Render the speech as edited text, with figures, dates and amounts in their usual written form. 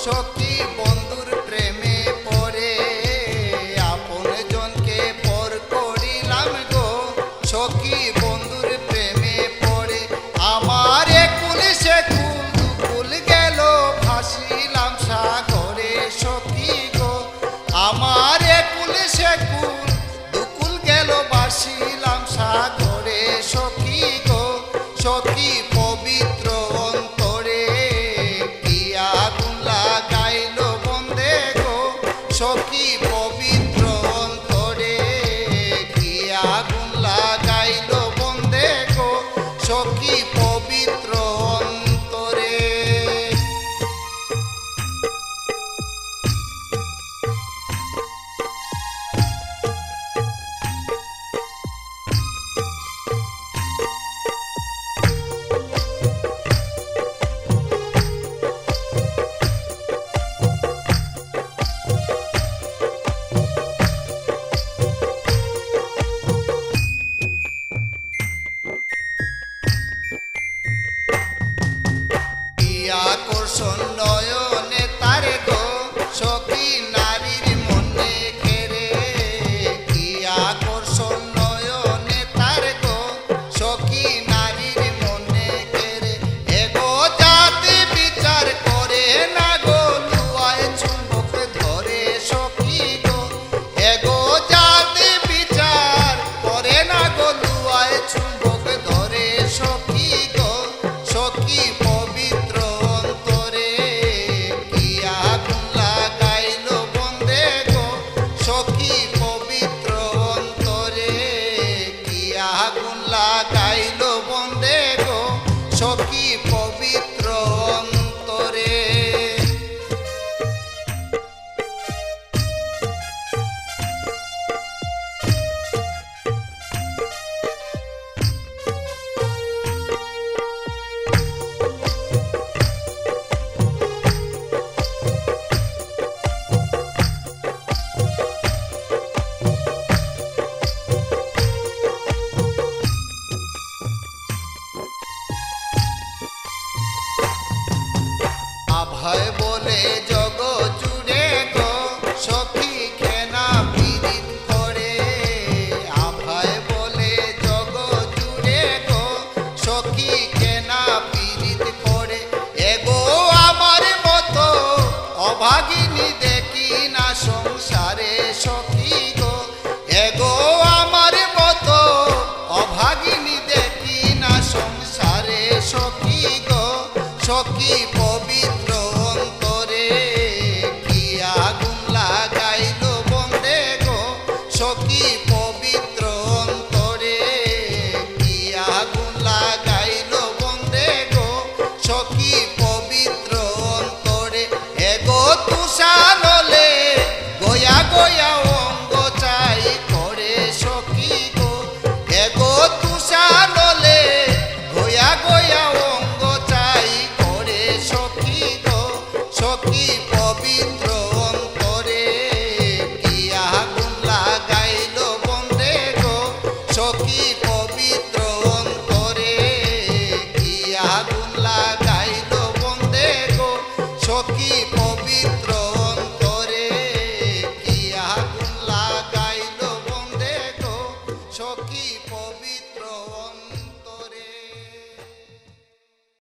সখী বন্ধুর প্রেমে পড়ে, আপন জনকে পর করিলাম গো, সখী বন্ধুর প্রেমে পড়ে। আমার একুল সে কুল দুকুল গেল, ভাসিলাম সাগরে সখী গো। আমার একুল সে কুল দুকুল গেল, ভাসিলাম সাগরে সখী গো। সখী পবিত্র অন্তরে কি আগুন লাগাইল বন্দে গো, সখী পবিত্র অন্তরে কি আগুন লাগাইল বন্দে গো, সখী পবিত্র অন্তরে। আকর্ষণ নয়নে তারে গো, সখী নারীর মনে ঘেরে। কি আকর্ষণ নয়নে তারে গো, সখী নারীর মনে ঘেরে। এগো জাতি বিচার করে না গো, লুয়ায় চুম্বক ধরে সখী গো। এগো জাতি বিচার করে না গো, লুয়ায় চুম্বক ধরে সখী গো। সখী পবিত্র অন্তরে কি আগুন লাগাইল বন্দে গো, সখী পবিত্র অন্তরে কি আগুন লাগাইল বন্দে গো, সখী পবিত্র অন্তরে। আভায় বলে জগ জুড়ে গো, সখী কেনা পীড়িত করে। আভায় বলে জগ জুড়ে গো, সখী কেনা পীড়িত করে। এগো আমার মতো অভাগিনী দেখি না সংসারে সখী গো। এগো আমার মতো অভাগিনী দেখি না সংসারে সখী গো। সখী পবিত্র অন্তরে কি আগুন লাগাইল বন্দে গো, সখী পবিত্র অন্তরে কি আগুন লাগাইল বন্দে গো, সখী পবিত্র অন্তরে। এগো তুষানলে গয়া গয়া অঙ্গ চাই করে সখী গো। এগো তুষানলে গয়া গয়া অঙ্গ চাই করে পবিত্র